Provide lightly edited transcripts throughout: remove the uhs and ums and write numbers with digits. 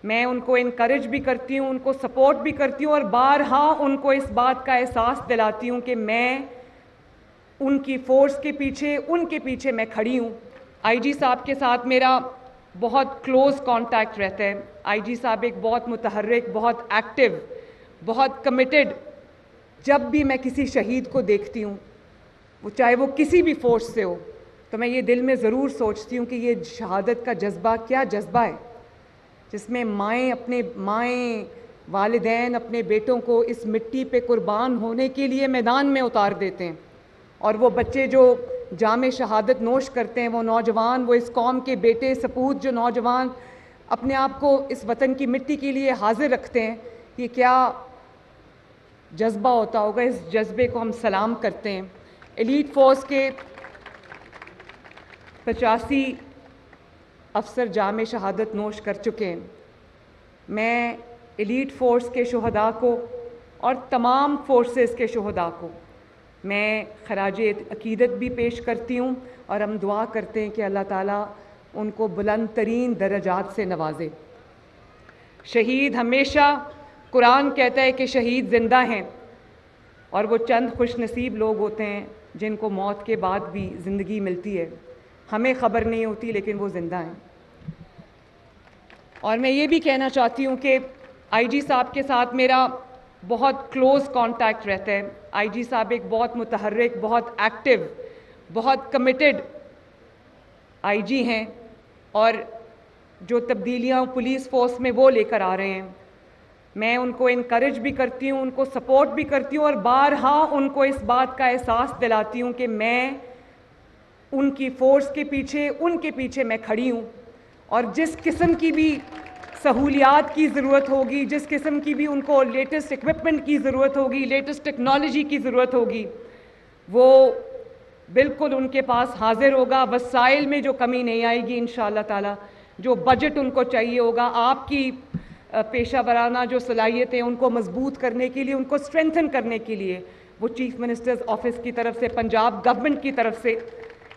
میں ان کو انکریج بھی کرتی ہوں, ان کو سپورٹ بھی کرتی ہوں, اور بارہا ان کو اس بات کا احساس دلاتی ہوں کہ میں ان کی فورس کے پیچھے, ان کے پیچھے میں کھڑی ہوں. آئی جی صاحب کے ساتھ میرا بہت کلوز کانٹیکٹ رہتا ہے. آئی جی صاحب ایک بہت متحرک, بہت ایکٹیو, بہت کمیٹڈ. جب بھی میں کسی شہید کو دیکھتی ہوں, وہ چاہے وہ کسی بھی فورس سے ہو, تو میں یہ دل میں ضرور سوچتی ہوں کہ یہ شہادت کا جذبہ کیا جذبہ ہے, جس میں مائیں والدین اپنے بیٹوں کو اس مٹی پہ قربان ہونے کے لیے میدان میں اتار دیتے ہیں, اور وہ بچے جو جام شہادت نوش کرتے ہیں, وہ نوجوان, وہ اس قوم کے بیٹے سپوت جو نوجوان اپنے آپ کو اس وطن کی مٹی کے لیے حاضر رکھتے ہیں, یہ کیا جذبہ ہوتا ہوگا. اس جذبے کو ہم سلام کرتے ہیں. ایلیٹ فورس کے 85 افسر جام شہادت نوش کر چکے ہیں. میں ایلیٹ فورس کے شہداء کو اور تمام فورسز کے شہداء کو میں خراج عقیدت بھی پیش کرتی ہوں, اور ہم دعا کرتے ہیں کہ اللہ تعالیٰ ان کو بلند ترین درجات سے نوازے. شہید ہمیشہ, قرآن کہتا ہے کہ شہید زندہ ہیں, اور وہ چند خوش نصیب لوگ ہوتے ہیں جن کو موت کے بعد بھی زندگی ملتی ہے. ہمیں خبر نہیں ہوتی, لیکن وہ زندہ ہیں. اور میں یہ بھی کہنا چاہتی ہوں کہ آئی جی صاحب کے ساتھ میرا بہت کلوز کانٹیکٹ رہتا ہے. آئی جی صاحب ایک بہت متحرک, بہت ایکٹیو, بہت کمیٹڈ آئی جی ہیں, اور جو تبدیلیاں پولیس فورس میں وہ لے کر آ رہے ہیں, میں ان کو انکریج بھی کرتی ہوں, ان کو سپورٹ بھی کرتی ہوں, اور بارہا ان کو اس بات کا احساس دلاتی ہوں کہ میں ان کی فورس کے پیچھے, ان کے پیچھے میں کھڑی ہوں. اور جس قسم کی بھی سہولیات کی ضرورت ہوگی, جس قسم کی بھی ان کو لیٹسٹ ایکوپمنٹ کی ضرورت ہوگی, لیٹسٹ ٹیکنالوجی کی ضرورت ہوگی, وہ بالکل ان کے پاس حاضر ہوگا. وسائل میں جو کمی نہیں آئے گی انشاءاللہ تعالی. جو بجٹ ان کو چاہیے ہوگا, آپ کی پیشہ ورانہ جو صلاحیتیں ان کو مضبوط کرنے کے لیے, ان کو اسٹرینتھن کرنے کے لیے, وہ چیف منسٹرز آفس کی طرف سے, پنجاب گورنمنٹ کی طرف سے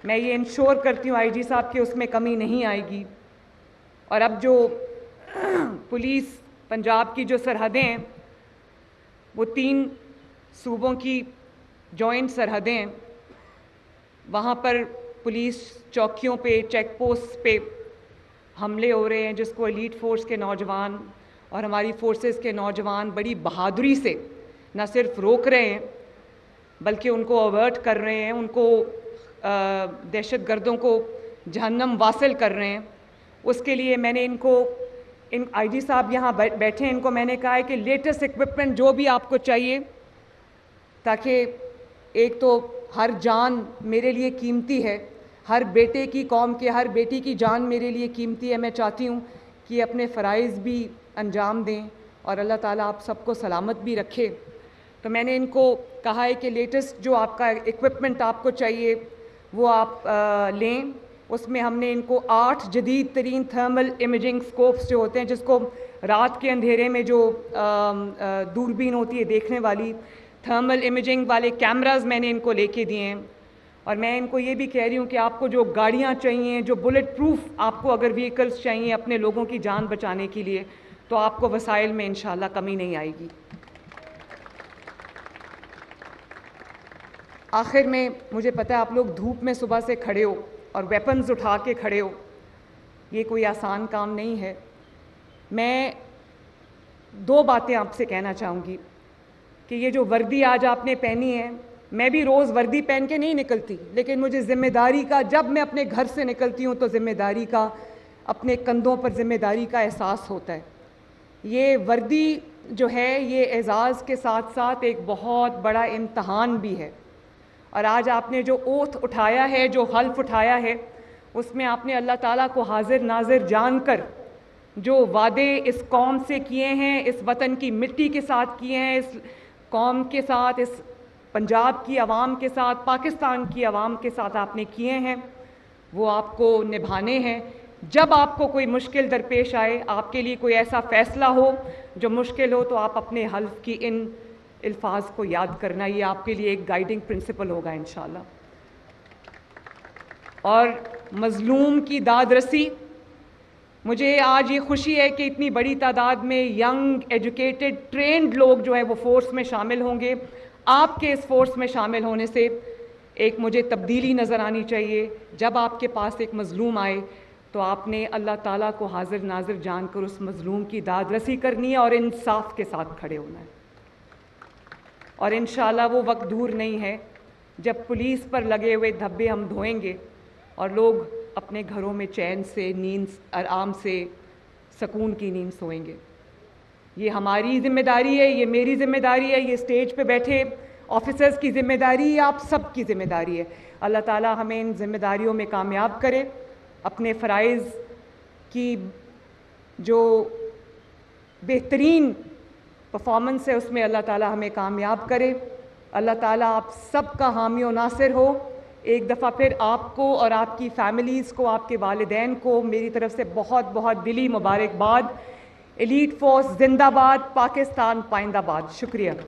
میں یہ انشور کرتی ہوں آئی جی صاحب کہ اس میں کمی نہیں آئے گی. اور اب جو پولیس پنجاب کی جو سرحدیں ہیں, وہ 3 صوبوں کی جوائنٹ سرحدیں ہیں. وہاں پر پولیس چوکیوں پہ, چیک پوسٹ پہ حملے ہو رہے ہیں, جس کو ایلیٹ فورس کے نوجوان اور ہماری فورسز کے نوجوان بڑی بہادری سے نہ صرف روک رہے ہیں, بلکہ ان کو اوورٹ کر رہے ہیں, ان کو دہشت گردوں کو جہنم واصل کر رہے ہیں. اس کے لیے میں نے ان آئی جی صاحب یہاں بیٹھے ہیں, ان کو میں نے کہا ہے کہ لیٹسٹ ایکوپمنٹ جو بھی آپ کو چاہیے, تاکہ ایک تو ہر جان میرے لیے قیمتی ہے, ہر بیٹے کی, قوم کے ہر بیٹی کی جان میرے لیے قیمتی ہے. میں چاہتی ہوں کہ اپنے فرائض بھی انجام دیں, اور اللہ تعالیٰ آپ سب کو سلامت بھی رکھے. تو میں نے ان کو کہا ہے کہ لیٹسٹ جو آپ کا ایکوپمنٹ آپ کو چاہیے وہ آپ لیں. اس میں ہم نے ان کو 8 جدید ترین تھرمل امیجنگ سکوپس جو ہوتے ہیں, جس کو رات کے اندھیرے میں جو دوربین ہوتی ہے دیکھنے والی, تھرمل امیجنگ والے کیمراز میں نے ان کو لے کے دیے ہیں. اور میں ان کو یہ بھی کہہ رہی ہوں کہ آپ کو جو گاڑیاں چاہیے, جو بلٹ پروف آپ کو اگر وہیکلز چاہیے اپنے لوگوں کی جان بچانے کے لیے, تو آپ کو وسائل میں انشاءاللہ کمی نہیں آئے گی. آخر میں مجھے پتہ ہے آپ لوگ دھوپ میں صبح سے کھڑے ہو اور ویپنز اٹھا کے کھڑے ہو, یہ کوئی آسان کام نہیں ہے. میں 2 باتیں آپ سے کہنا چاہوں گی کہ یہ جو وردی آج آپ نے پہنی ہے, میں بھی روز وردی پہن کے نہیں نکلتی, لیکن مجھے ذمہ داری کا, جب میں اپنے گھر سے نکلتی ہوں تو ذمہ داری کا, اپنے کندھوں پر ذمہ داری کا احساس ہوتا ہے. یہ وردی جو ہے یہ اعزاز کے ساتھ ساتھ ایک بہت بڑا امتحان بھی ہے. اور آج آپ نے جو اوتھ اٹھایا ہے, جو حلف اٹھایا ہے, اس میں آپ نے اللہ تعالیٰ کو حاضر ناظر جان کر جو وعدے اس قوم سے کیے ہیں, اس وطن کی مٹی کے ساتھ کیے ہیں, اس قوم کے ساتھ, اس پنجاب کی عوام کے ساتھ, پاکستان کی عوام کے ساتھ آپ نے کیے ہیں, وہ آپ کو نبھانے ہیں. جب آپ کو کوئی مشکل درپیش آئے, آپ کے لیے کوئی ایسا فیصلہ ہو جو مشکل ہو, تو آپ اپنے حلف کی ان الفاظ کو یاد کرنا, یہ آپ کے لیے ایک گائیڈنگ پرنسپل ہوگا انشاءاللہ. اور مظلوم کی داد رسی مجھے آج یہ خوشی ہے کہ اتنی بڑی تعداد میں ینگ ایجوکیٹڈ ٹرینڈ لوگ جو ہے وہ فورس میں شامل ہوں گے. آپ کے اس فورس میں شامل ہونے سے ایک مجھے تبدیلی نظر آنی چاہیے. جب آپ کے پاس ایک مظلوم آئے تو آپ نے اللہ تعالیٰ کو حاضر ناظر جان کر اس مظلوم کی داد رسی کرنی ہے اور انصاف کے ساتھ کھڑے ہونا ہے. اور انشاءاللہ وہ وقت دور نہیں ہے جب پولیس پر لگے ہوئے دھبے ہم دھوئیں گے اور لوگ اپنے گھروں میں چین سے نیند آرام سے سکون کی نیند سوئیں گے. یہ ہماری ذمہ داری ہے, یہ میری ذمہ داری ہے, یہ اسٹیج پہ بیٹھے آفیسرز کی ذمہ داری ہے, آپ سب کی ذمہ داری ہے. اللہ تعالیٰ ہمیں ان ذمہ داریوں میں کامیاب کرے. اپنے فرائض کی جو بہترین پرفارمنس ہے اس میں اللہ تعالیٰ ہمیں کامیاب کرے. اللہ تعالیٰ آپ سب کا حامی و ناصر ہو. ایک دفعہ پھر آپ کو اور آپ کی فیملیز کو, آپ کے والدین کو میری طرف سے بہت بہت دلی مبارکباد. ایلیٹ فورس زندہ باد, پاکستان پائندہ باد. شکریہ.